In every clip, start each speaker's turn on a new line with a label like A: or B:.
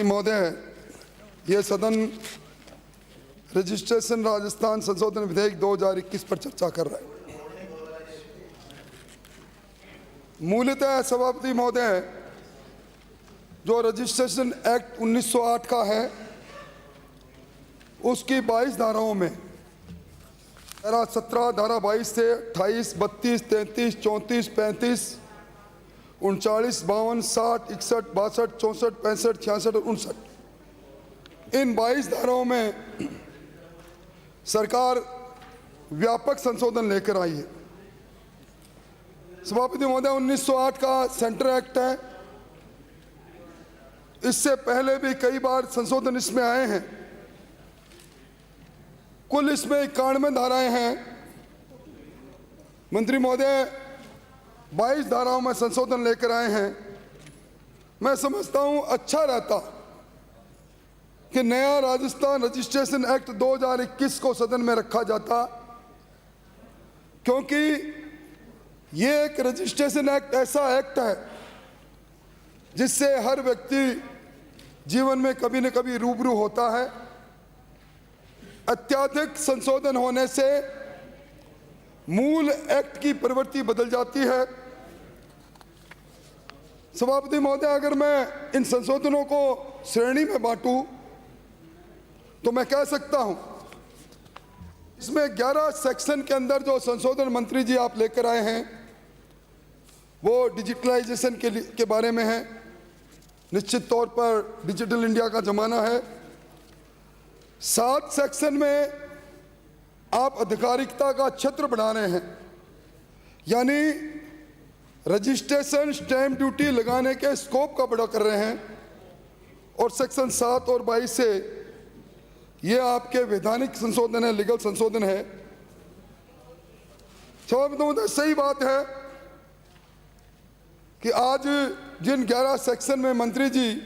A: महोदय, ये सदन रजिस्ट्रेशन राजस्थान संशोधन विधेयक 2021 पर चर्चा कर रहा है। मूलतः सभापति महोदय, जो रजिस्ट्रेशन एक्ट 1908 का है उसकी 22 धाराओं में धारा 17, धारा 22 से 28, 32, 33, 34, 35, 39, 52, 60, 61, 62, 64, 65, 66 और 59, इन 22 धाराओं में सरकार व्यापक संशोधन लेकर आई है। सभापति महोदय, 1908 का सेंटर एक्ट है। इससे पहले भी कई बार संशोधन इसमें आए हैं। कुल इसमें 91 धाराएं हैं। मंत्री महोदय 22 धाराओं में संशोधन लेकर आए हैं। मैं समझता हूं अच्छा रहता कि नया राजस्थान रजिस्ट्रेशन एक्ट 2021 को सदन में रखा जाता, क्योंकि ये एक रजिस्ट्रेशन एक्ट ऐसा एक्ट है जिससे हर व्यक्ति जीवन में कभी न कभी रूबरू होता है। अत्याधिक संशोधन होने से मूल एक्ट की प्रवृत्ति बदल जाती है। सभापति महोदय, अगर मैं इन संशोधनों को श्रेणी में बांटूं तो मैं कह सकता हूं इसमें 11 सेक्शन के अंदर जो संशोधन मंत्री जी आप लेकर आए हैं वो डिजिटलाइजेशन के बारे में है। निश्चित तौर पर डिजिटल इंडिया का जमाना है। 7 सेक्शन में आप आधिकारिकता का क्षेत्र बढ़ा रहे हैं, यानी रजिस्ट्रेशन स्टैंप ड्यूटी लगाने के स्कोप का बड़ा कर रहे हैं। और सेक्शन 7 और 22 से ये आपके वैधानिक संशोधन है, लीगल संशोधन है। सभापति, सही बात है कि आज जिन 11 सेक्शन में मंत्री जी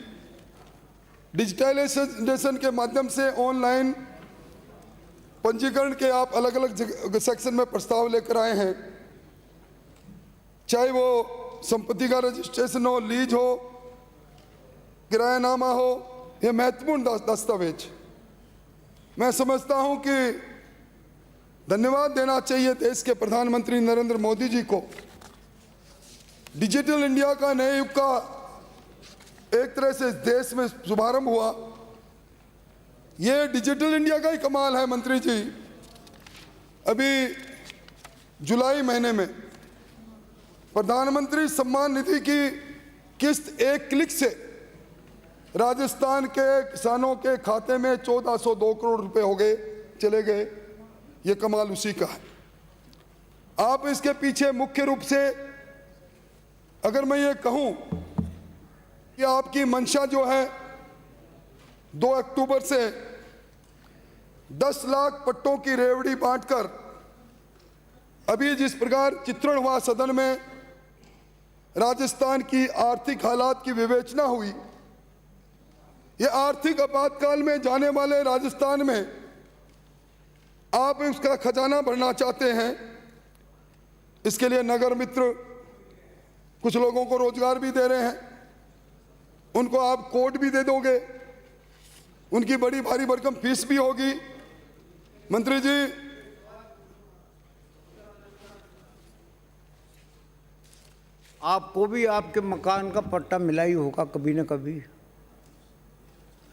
A: डिजिटलाइजेशन के माध्यम से ऑनलाइन पंजीकरण के आप अलग अलग सेक्शन में प्रस्ताव लेकर आए हैं, चाहे वो संपत्ति का रजिस्ट्रेशन हो, लीज हो, किरायानामा हो, यह महत्वपूर्ण दस्तावेज। मैं समझता हूं कि धन्यवाद देना चाहिए देश के प्रधानमंत्री नरेंद्र मोदी जी को। डिजिटल इंडिया का नए युग का एक तरह से देश में शुभारंभ हुआ। ये डिजिटल इंडिया का ही कमाल है मंत्री जी। अभी जुलाई महीने में प्रधानमंत्री सम्मान निधि की किस्त एक क्लिक से राजस्थान के किसानों के खाते में 1402 करोड़ रुपए हो गए, चले गए। ये कमाल उसी का है। आप इसके पीछे मुख्य रूप से अगर मैं ये कहूं कि आपकी मंशा जो है 2 अक्टूबर से 10 लाख पट्टों की रेवड़ी बांटकर अभी जिस प्रकार चित्रण हुआ सदन में, राजस्थान की आर्थिक हालात की विवेचना हुई, ये आर्थिक आपातकाल में जाने वाले राजस्थान में आप उसका खजाना भरना चाहते हैं। इसके लिए नगर मित्र कुछ लोगों को रोजगार भी दे रहे हैं, उनको आप कोड भी दे दोगे, उनकी बड़ी भारी भरकम फीस भी होगी। मंत्री जी,
B: आपको भी आपके मकान का पट्टा मिला ही होगा कभी न कभी।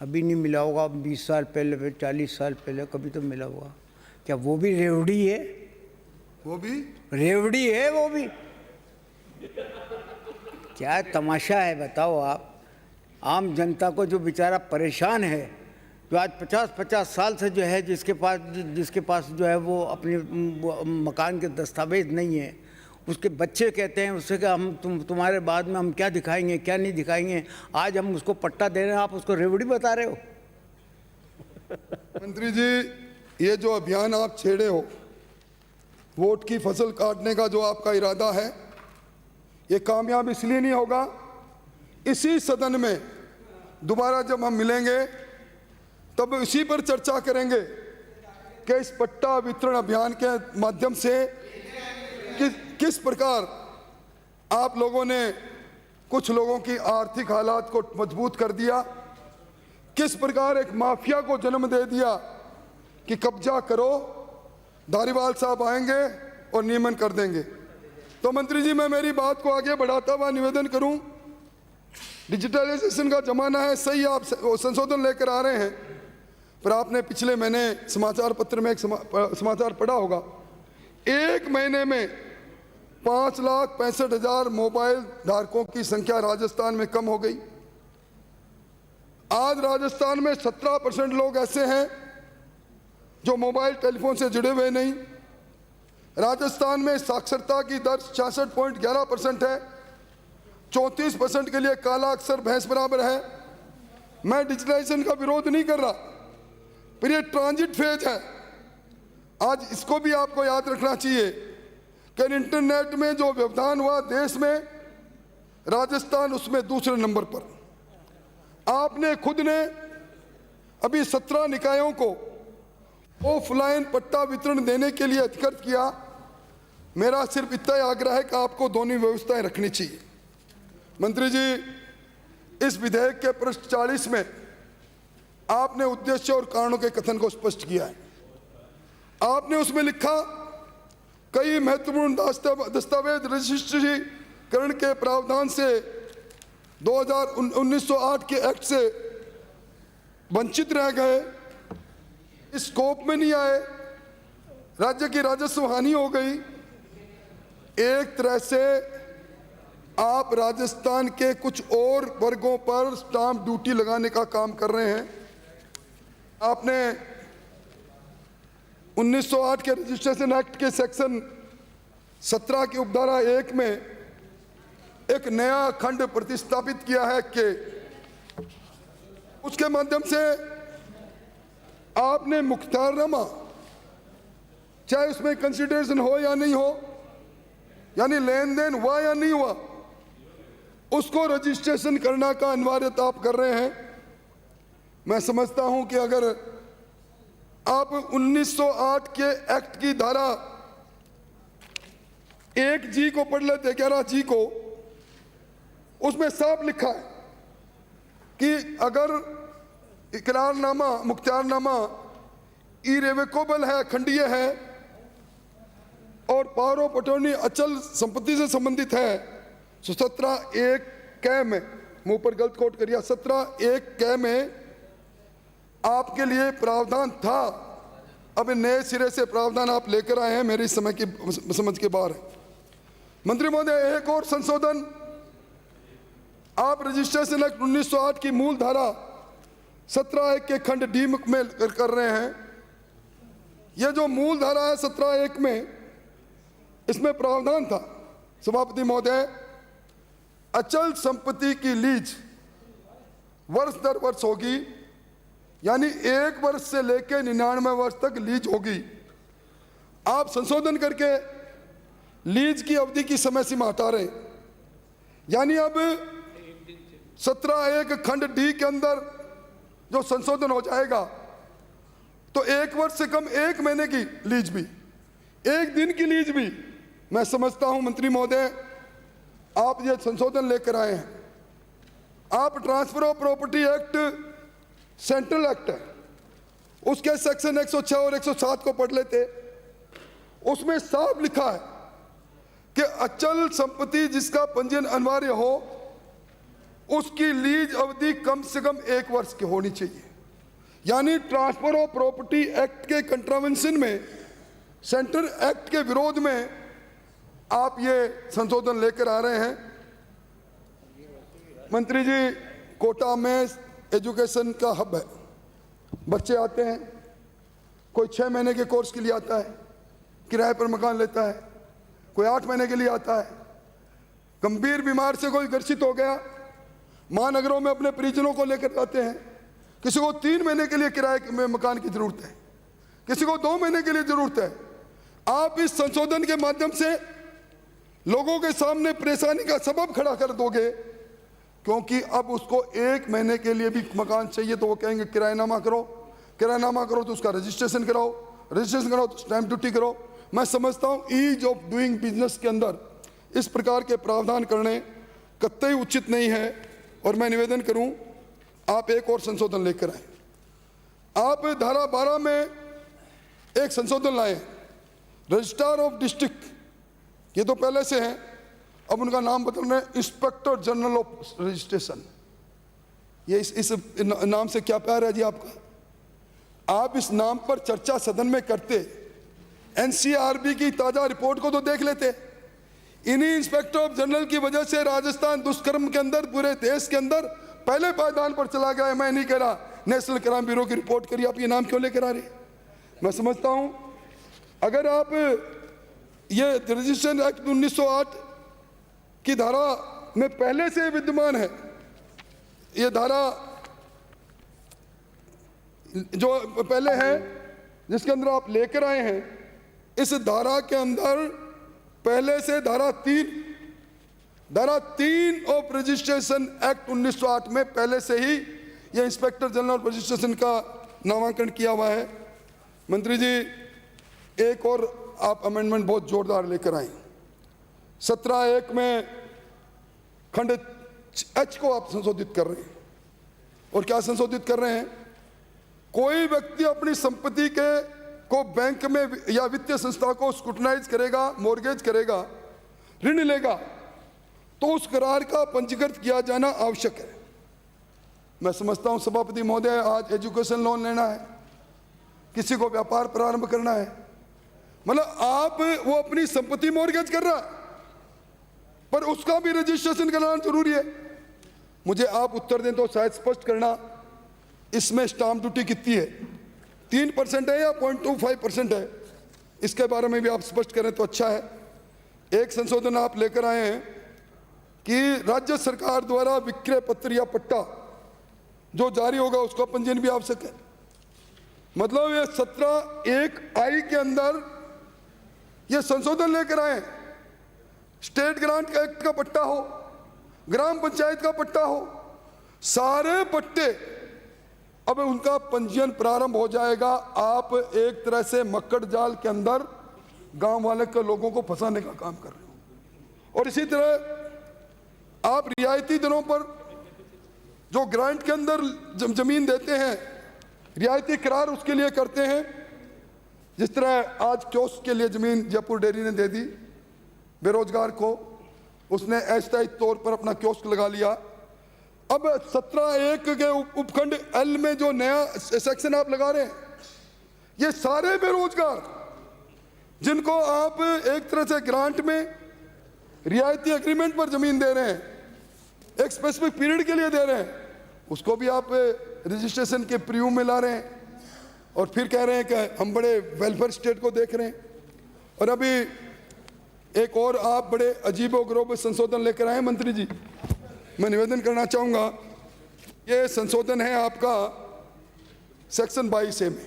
B: अभी नहीं मिला होगा, 20 साल पहले, 40 साल पहले कभी तो मिला होगा। क्या वो भी रेवड़ी है?
A: वो भी
B: रेवड़ी है, वो भी। क्या तमाशा है बताओ आप। आम जनता को जो बेचारा परेशान है, जो आज 50-50 साल से जो है जिसके पास जो है वो अपने मकान के दस्तावेज नहीं है, उसके बच्चे कहते हैं उससे कि हम तुम्हारे बाद में हम क्या दिखाएंगे, क्या नहीं दिखाएंगे। आज हम उसको पट्टा दे रहे हैं, आप उसको रेवड़ी बता रहे हो।
A: मंत्री जी, ये जो अभियान आप छेड़े हो, वोट की फसल काटने का जो आपका इरादा है, ये कामयाब इसलिए नहीं होगा। इसी सदन में दोबारा जब हम मिलेंगे तब इसी पर चर्चा करेंगे कि इस पट्टा वितरण अभियान के माध्यम से किस प्रकार आप लोगों ने कुछ लोगों की आर्थिक हालात को मजबूत कर दिया किस प्रकार एक माफिया को जन्म दे दिया कि कब्जा करो, धारीवाल साहब आएंगे और नियमन कर देंगे। तो मंत्री जी, मैं मेरी बात को आगे बढ़ाता हुआ निवेदन करूं, डिजिटलाइजेशन का जमाना है, सही आप संशोधन लेकर आ रहे हैं, पर आपने पिछले महीने समाचार पत्र में एक समाचार पढ़ा होगा, एक महीने में 5,65,000 मोबाइल धारकों की संख्या राजस्थान में कम हो गई। आज राजस्थान में 17% लोग ऐसे हैं जो मोबाइल टेलीफोन से जुड़े हुए नहीं। राजस्थान में साक्षरता की दर 66.11% है, 34% के लिए काला अक्षर भैंस बराबर है। मैं डिजिटलाइजेशन का विरोध नहीं कर रहा, पर ये ट्रांजिट फेज है। आज इसको भी आपको याद रखना चाहिए कि इंटरनेट में जो व्यवधान हुआ देश में, राजस्थान उसमें दूसरे नंबर पर। आपने खुद ने अभी 17 निकायों को ऑफलाइन पट्टा वितरण देने के लिए अधिकृत किया। मेरा सिर्फ इतना ही आग्रह है कि आपको दोनों व्यवस्थाएं रखनी चाहिए। मंत्री जी, इस विधेयक के पृष्ठ 40 में आपने उद्देश्य और कारणों के कथन को स्पष्ट किया है। आपने उसमें लिखा, कई महत्वपूर्ण दस्तावेज रजिस्ट्रीकरण के प्रावधान से 1908 के एक्ट से वंचित रह गए, इस स्कोप में नहीं आए, राज्य की राजस्व हानि हो गई। एक तरह से आप राजस्थान के कुछ और वर्गों पर स्टाम्प ड्यूटी लगाने का काम कर रहे हैं। आपने 1908 के रजिस्ट्रेशन एक्ट के सेक्शन 17 की उपधारा 1 में एक नया खंड प्रतिस्थापित किया है कि उसके माध्यम से आपने मुख्तारनामा, चाहे उसमें कंसिडरेशन हो या नहीं हो, यानी लेन देन हुआ या नहीं हुआ, उसको रजिस्ट्रेशन करना का अनिवार्यता आप कर रहे हैं। मैं समझता हूं कि अगर आप 1908 के एक्ट की धारा 1G को पढ़ लेते, 11G को, उसमें साफ लिखा है कि अगर इकरारनामा, मुख्तारनामा इरेवोकेबल है, खंडीय है और पावर ऑफ अटॉर्नी अचल संपत्ति से संबंधित है, तो 17(1) कै में, मुंह पर गलत कोट करिए, 17(1) कै में आपके लिए प्रावधान था। अब नए सिरे से प्रावधान आप लेकर आए हैं, मेरी समय की समझ के बाहर है। मंत्री महोदय, एक और संशोधन आप रजिस्ट्रेशन एक्ट 1908 की मूल धारा 17(1) के खंड डी में कर रहे हैं। यह जो मूल धारा है 17(1) में, इसमें प्रावधान था, सभापति महोदय, अचल संपत्ति की लीज वर्ष दर वर्ष होगी, यानी 1 वर्ष से लेकर 99 वर्ष तक लीज होगी। आप संशोधन करके लीज की अवधि की समय सीमा हटा रहे, यानी अब 17(1) खंड डी के अंदर जो संशोधन हो जाएगा, तो 1 वर्ष से कम 1 महीने की लीज भी, 1 दिन की लीज भी, मैं समझता हूं मंत्री महोदय आप ये संशोधन लेकर आए हैं। आप transfer of property act central act है, उसके सेक्शन 106 और 107 को पढ़ लेते, उसमें साफ लिखा है कि अचल संपत्ति जिसका पंजीयन अनिवार्य हो, उसकी लीज अवधि कम से कम 1 वर्ष की होनी चाहिए। यानी ट्रांसफर ऑफ प्रॉपर्टी एक्ट के कंट्रावेंशन में, सेंट्रल एक्ट के विरोध में आप ये संशोधन लेकर आ रहे हैं। मंत्री जी, कोटा में एजुकेशन का हब है, बच्चे आते हैं, कोई 6 महीने के कोर्स के लिए आता है, किराए पर मकान लेता है, कोई 8 महीने के लिए आता है, गंभीर बीमार से कोई ग्रसित हो गया, महानगरों में अपने परिजनों को लेकर जाते हैं। किसी को 3 महीने के लिए किराए में मकान की जरूरत है, किसी को 2 महीने के लिए जरूरत है। आप इस संशोधन के माध्यम से लोगों के सामने परेशानी का सबब खड़ा कर दोगे, क्योंकि अब उसको 1 महीने के लिए भी मकान चाहिए तो वो कहेंगे किराएनामा करो, किराएनामा करो तो उसका रजिस्ट्रेशन कराओ, रजिस्ट्रेशन कराओ तो स्टैंप ड्यूटी करो। मैं समझता हूँ ईज ऑफ डूइंग बिजनेस के अंदर इस प्रकार के प्रावधान करने कतई उचित नहीं है। और मैं निवेदन करूं, आप एक और संशोधन लेकर आए। आप धारा 12 में एक संशोधन लाए, रजिस्ट्रार ऑफ डिस्ट्रिक्ट, ये तो पहले से है, अब उनका नाम बदलना है इंस्पेक्टर जनरल ऑफ रजिस्ट्रेशन। ये इस नाम से क्या प्यार है जी आपका? आप इस नाम पर चर्चा सदन में करते, एनसीआरबी की ताजा रिपोर्ट को तो देख लेते। इन्हीं इंस्पेक्टर ऑफ जनरल की वजह से राजस्थान दुष्कर्म के अंदर पूरे देश के अंदर पहले पायदान पर चला गया है। मैं नहीं कह रहा नेशनल क्राइम ब्यूरो की रिपोर्ट करिए, आप ये नाम क्यों लेकर आ रहे हैं? मैं समझता हूं अगर आप ये रजिस्ट्रेशन एक्ट 1908 की धारा में पहले से विद्यमान है, ये धारा जो पहले है जिसके अंदर आप लेकर आए हैं, इस धारा के अंदर पहले से धारा 3 ऑफ रजिस्ट्रेशन एक्ट 1908 में पहले से ही यह इंस्पेक्टर जनरल ऑफ रजिस्ट्रेशन का नामांकन किया हुआ है। मंत्री जी, एक और आप अमेंडमेंट बहुत जोरदार लेकर आए। 17(1) में खंड H को आप संशोधित कर रहे हैं। और क्या संशोधित कर रहे हैं? कोई व्यक्ति अपनी संपत्ति को बैंक में या वित्तीय संस्था को स्क्रूटनाइज करेगा, मॉर्गेज करेगा, ऋण लेगा, तो उस करार का पंजीकृत किया जाना आवश्यक है। मैं समझता हूं सभापति महोदय, आज एजुकेशन लोन लेना है, किसी को व्यापार प्रारंभ करना है, मतलब आप वो अपनी संपत्ति मॉर्गेज कर रहा है, पर उसका भी रजिस्ट्रेशन कराना जरूरी है। मुझे आप उत्तर दें तो शायद स्पष्ट करना, इसमें स्टाम्प ड्यूटी कितनी है? 3% है या 0.25% है? इसके बारे में भी आप स्पष्ट करें तो अच्छा है। एक संशोधन आप लेकर आए हैं कि राज्य सरकार द्वारा विक्रय पत्र या पट्टा जो जारी होगा उसका पंजीयन भी आवश्यक है। मतलब ये 17(1) के अंदर ये संशोधन लेकर आए, स्टेट ग्रांट एक्ट का पट्टा हो, ग्राम पंचायत का पट्टा हो, सारे पट्टे अब उनका पंजीयन प्रारंभ हो जाएगा। आप एक तरह से मक्कड़ जाल के अंदर गांव वाले के लोगों को फंसाने का काम कर रहे हो। और इसी तरह आप रियायती दरों पर जो ग्रांट के अंदर जमीन देते हैं, रियायती करार उसके लिए करते हैं। जिस तरह आज कियोस्क के लिए जमीन जयपुर डेयरी ने दे दी बेरोजगार को, उसने अस्थायी तौर पर अपना कियोस्क लगा लिया। अब 17(1) के उपखंड L में जो नया सेक्शन आप लगा रहे हैं, ये सारे बेरोजगार जिनको आप एक तरह से ग्रांट में रियायती एग्रीमेंट पर जमीन दे रहे हैं, एक स्पेसिफिक पीरियड के लिए दे रहे हैं, उसको भी आप रजिस्ट्रेशन के प्रीव्यू में ला रहे हैं और फिर कह रहे हैं कि हम बड़े वेलफेयर स्टेट को देख रहे हैं। और अभी एक और आप बड़े अजीबोगरीब संशोधन लेकर आए मंत्री जी। मैं निवेदन करना चाहूँगा, ये संशोधन है आपका सेक्शन 22A में।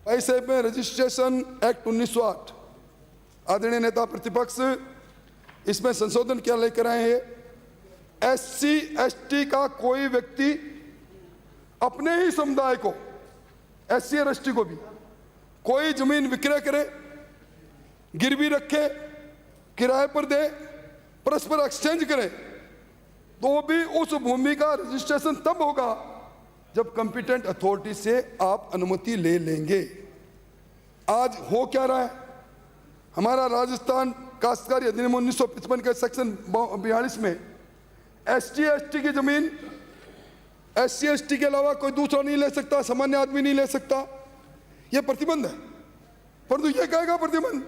A: 22A में रजिस्ट्रेशन एक्ट 1908, आदरणीय नेता प्रतिपक्ष इसमें संशोधन क्या लेकर आए हैं? SC ST का कोई व्यक्ति अपने ही समुदाय को, SC और ST को भी कोई जमीन विक्रय करे, गिरवी रखे, किराए पर दे, परस्पर एक्सचेंज करे, तो भी उस भूमि का रजिस्ट्रेशन तब होगा जब कंपिटेंट अथॉरिटी से आप अनुमति ले लेंगे। आज हो क्या रहा है? हमारा राजस्थान काश्तकारी अधिनियम 1955 के सेक्शन 42 में SC ST की जमीन SC ST के अलावा कोई दूसरा नहीं ले सकता, सामान्य आदमी नहीं ले सकता, यह प्रतिबंध है। परंतु यह कहेगा प्रतिबंध,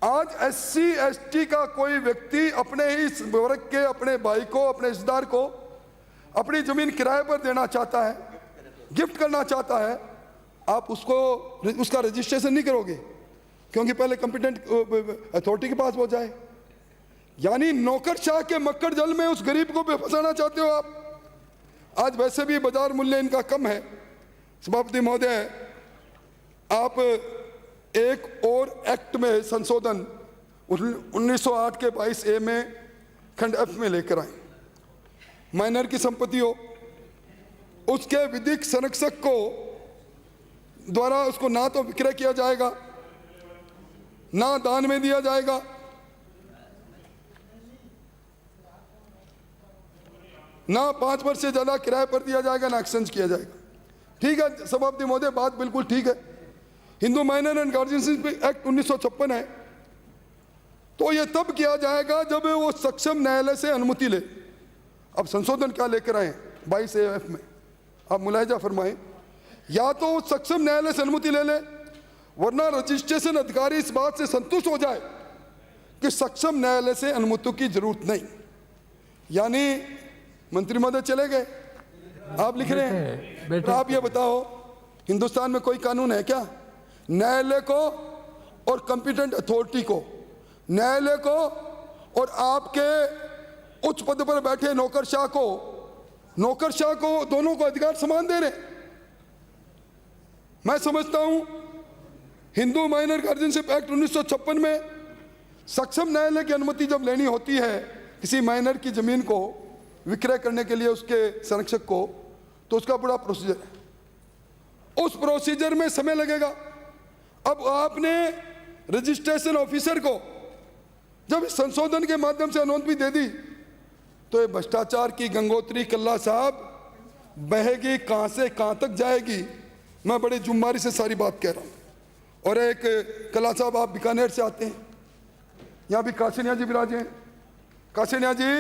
A: आज SC ST का कोई व्यक्ति अपने ही वर्ग के अपने भाई को, अपने रिश्तेदार को अपनी जमीन किराए पर देना चाहता है, गिफ्ट करना चाहता है, आप उसका रजिस्ट्रेशन नहीं करोगे क्योंकि पहले कंपिटेंट अथॉरिटी के पास हो जाए। यानी नौकरशाह के मक्कड़ जल में उस गरीब को फंसाना चाहते हो आप। आज वैसे भी बाजार मूल्य इनका कम है। सभापति महोदय, आप एक और एक्ट में संशोधन 1908 के 22A में खंड F में लेकर आए। माइनर की संपत्ति हो, उसके विधिक संरक्षक को द्वारा उसको ना तो विक्रय किया जाएगा, ना दान में दिया जाएगा, ना 5 वर्ष से ज़्यादा किराए पर दिया जाएगा, ना एक्सचेंज किया जाएगा। ठीक है सभापति महोदय, बात बिल्कुल ठीक है। Hindu minor and guardianship act 1956 है, तो ये तब किया जाएगा जब वो सक्षम न्यायालय से अनुमति ले। अब संशोधन क्या लेकर आए 22 AF में, आप मुलाहिजा फरमाएं, या तो वो सक्षम न्यायालय से अनुमति ले ले, वरना रजिस्ट्रेशन अधिकारी इस बात से संतुष्ट हो जाए कि सक्षम न्यायालय से अनुमति की जरूरत नहीं। यानी मंत्री महोदय चले गए, आप लिख रहे हैं। तो आप ये बताओ, हिंदुस्तान में कोई कानून है क्या? न्यायालय को और कंपिटेंट अथॉरिटी को, न्यायालय को और आपके उच्च पद पर बैठे नौकरशाह को दोनों को अधिकार समान दे रहे। मैं समझता हूं हिंदू माइनर गार्जियनशिप एक्ट 1956 में सक्षम न्यायालय की अनुमति जब लेनी होती है किसी माइनर की जमीन को विक्रय करने के लिए उसके संरक्षक को, तो उसका बड़ा प्रोसीजर है, उस प्रोसीजर में समय लगेगा। अब आपने रजिस्ट्रेशन ऑफिसर को जब इस संशोधन के माध्यम से अनुमति दे दी, तो ये भ्रष्टाचार की गंगोत्री कल्ला साहब बहेगी कहां से कहां तक जाएगी। मैं बड़े जुम्मारी से सारी बात कह रहा हूं। और एक कल्ला साहब, आप बीकानेर से आते हैं, यहां भी काशीनिया जी विराजे हैं। काशीनिया जी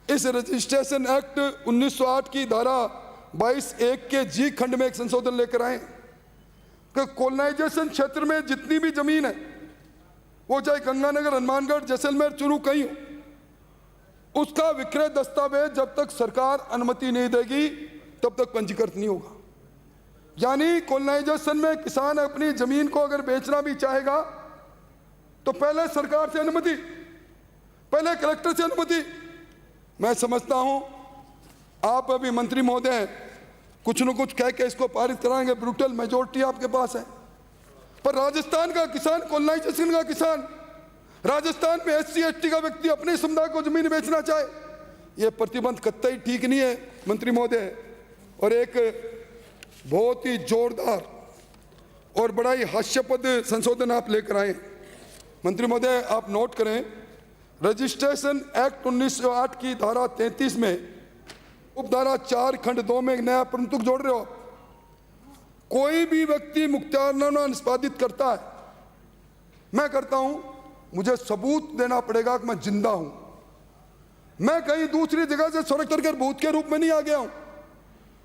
A: इस रजिस्ट्रेशन एक्ट 1908 की धारा 22(1) के जी खंड में एक संशोधन लेकर आए कि कोलोनाइजेशन क्षेत्र में जितनी भी जमीन है, वो चाहे गंगानगर, हनुमानगढ़, जैसलमेर, चुरू कहीं हो, उसका विक्रय दस्तावेज जब तक सरकार अनुमति नहीं देगी तब तक पंजीकृत नहीं होगा। यानी कोलोनाइजेशन में किसान अपनी जमीन को अगर बेचना भी चाहेगा तो पहले सरकार से अनुमति, पहले कलेक्टर से अनुमति। मैं समझता हूं आप अभी मंत्री महोदय कुछ न कुछ कह के इसको पारित कराएंगे, ब्रूटल मेजोरिटी आपके पास है, पर राजस्थान का किसान, कोलोनाइजेशन का किसान, राजस्थान में SC/ST का व्यक्ति अपने समुदाय को जमीन बेचना चाहे, यह प्रतिबंध कतई ठीक नहीं है मंत्री महोदय। और एक बहुत ही जोरदार और बड़ा ही हास्यास्पद संशोधन आप लेकर आए मंत्री महोदय, आप नोट करें, रजिस्ट्रेशन एक्ट 1908 की धारा 33 में उपधारा 4 खंड 2 में एक नया परंतु जोड़ रहे हो। कोई भी व्यक्ति मुख्तारनामा निष्पादित करता है, मैं करता हूं, मुझे सबूत देना पड़ेगा कि मैं जिंदा हूं, मैं कहीं दूसरी जगह से सड़क कर भूत के रूप में नहीं आ गया हूं।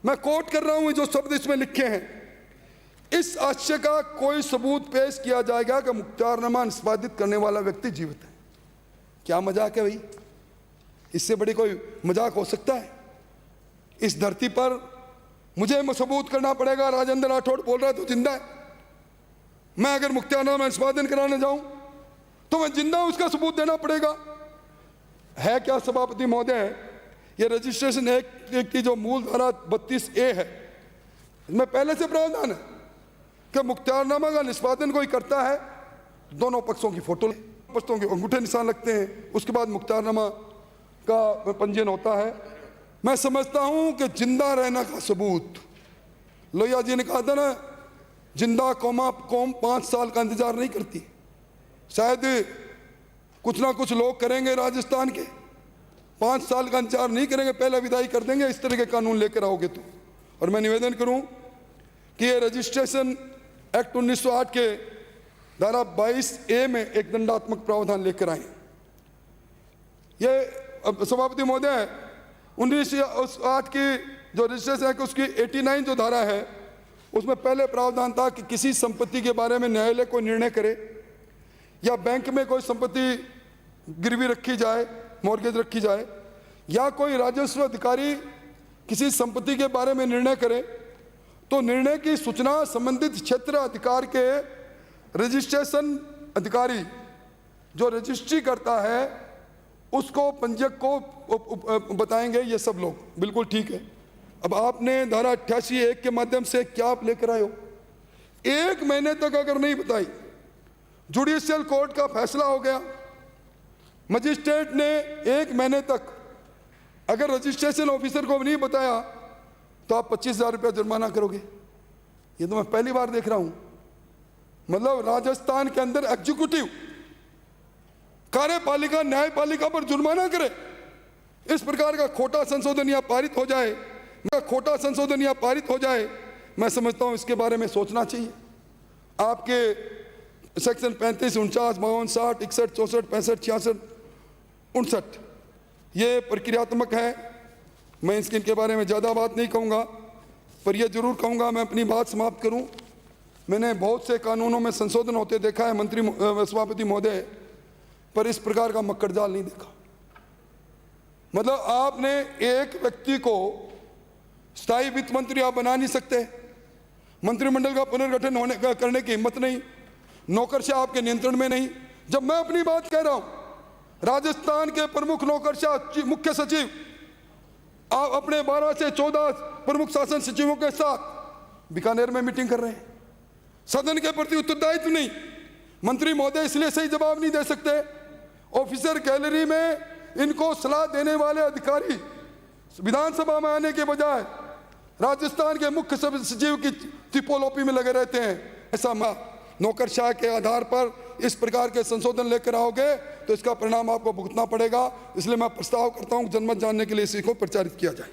A: मैं कोट कर रहा हूं जो शब्द इसमें लिखे हैं। इस आशय का कोई सबूत पेश किया जाएगा कि मुख्तारनामा निष्पादित करने वाला व्यक्ति जीवित है। क्या मजाक है भाई, इससे बड़ी कोई मजाक हो सकता है? इस धरती पर मुझे सबूत करना पड़ेगा राजेंद्र राठौड़ बोल रहा है तो जिंदा है। मैं अगर मुख्तारनामा निष्पादन कराने जाऊं तो मैं जिंदा हूं, उसका सबूत देना पड़ेगा। है क्या सभापति महोदय, ये रजिस्ट्रेशन एक्ट की जो मूल धारा 32A है, इसमें पहले से प्रावधान है कि मुख्तारनामा का निष्पादन कोई करता है, दोनों पक्षों की फोटो, पक्षों के अंगूठे निशान लगते हैं, उसके बाद मुख्तारनामा का पंजीयन होता है। मैं समझता हूं कि जिंदा रहने का सबूत, लोहिया जी ने कहा था ना, जिंदा कौम 5 साल का इंतजार नहीं करती। शायद कुछ ना कुछ लोग करेंगे राजस्थान के, 5 साल का इंतजार नहीं करेंगे, पहले विदाई कर देंगे इस तरह के कानून लेकर आओगे तो। और मैं निवेदन करूं कि ये रजिस्ट्रेशन एक्ट 1908 के धारा 22A में एक दंडात्मक प्रावधान लेकर आए। ये सभापति महोदय 1908 की जो रजिस्ट्रेशन है उसकी 89 जो धारा है, उसमें पहले प्रावधान था कि किसी संपत्ति के बारे में न्यायालय को निर्णय करे या बैंक में कोई संपत्ति गिरवी रखी जाए, मॉर्गेज रखी जाए, या कोई राजस्व अधिकारी किसी संपत्ति के बारे में निर्णय करे, तो निर्णय की सूचना संबंधित क्षेत्र अधिकार के रजिस्ट्रेशन अधिकारी जो रजिस्ट्री करता है उसको पंजीयक को बताएंगे। ये सब लोग बिल्कुल ठीक है। अब आपने धारा 88(1) के माध्यम से क्या आप लेकर आए हो? 1 महीने तक अगर नहीं बताई, जुडिशियल कोर्ट का फैसला हो गया, मजिस्ट्रेट ने 1 महीने तक अगर रजिस्ट्रेशन ऑफिसर को नहीं बताया तो आप 25,000 रुपया जुर्माना करोगे। ये तो मैं पहली बार देख रहा हूं। मतलब राजस्थान के अंदर एग्जीक्यूटिव कार्यपालिका न्यायपालिका पर जुर्माना करे इस प्रकार का खोटा संशोधन या पारित हो जाए, मैं समझता हूं इसके बारे में सोचना चाहिए। आपके सेक्शन 35, 49, 52, 60, 61, 64, 65, 66, 59 ये प्रक्रियात्मक है। मैं इनके बारे में ज़्यादा बात नहीं कहूँगा, पर यह जरूर कहूँगा, मैं अपनी बात समाप्त करूँ। मैंने बहुत से कानूनों में संशोधन होते देखा है सभापति महोदय, पर इस प्रकार का मक्कड़जाल नहीं देखा। मतलब आपने एक व्यक्ति को स्थायी वित्त मंत्री आप बना नहीं सकते, मंत्रिमंडल का पुनर्गठन करने की हिम्मत नहीं, नौकरशाह आपके नियंत्रण में नहीं। जब मैं अपनी बात कह रहा हूं, राजस्थान के प्रमुख नौकरशाह मुख्य सचिव आप अपने 12 से 14 प्रमुख शासन सचिवों के साथ बीकानेर में मीटिंग कर रहे हैं। सदन के प्रति उत्तरदायित्व नहीं। मंत्री महोदय इसलिए सही जवाब नहीं दे सकते। ऑफिसर गैलरी में इनको सलाह देने वाले अधिकारी विधानसभा में आने के बजाय राजस्थान के मुख्य सचिव की टिपोलोपी में लगे रहते हैं। ऐसा नौकरशाह के आधार पर इस प्रकार के संशोधन लेकर आओगे तो इसका परिणाम आपको भुगतना पड़ेगा। इसलिए मैं प्रस्ताव करता हूं जनमत जानने के लिए इसी को प्रचारित किया जाए।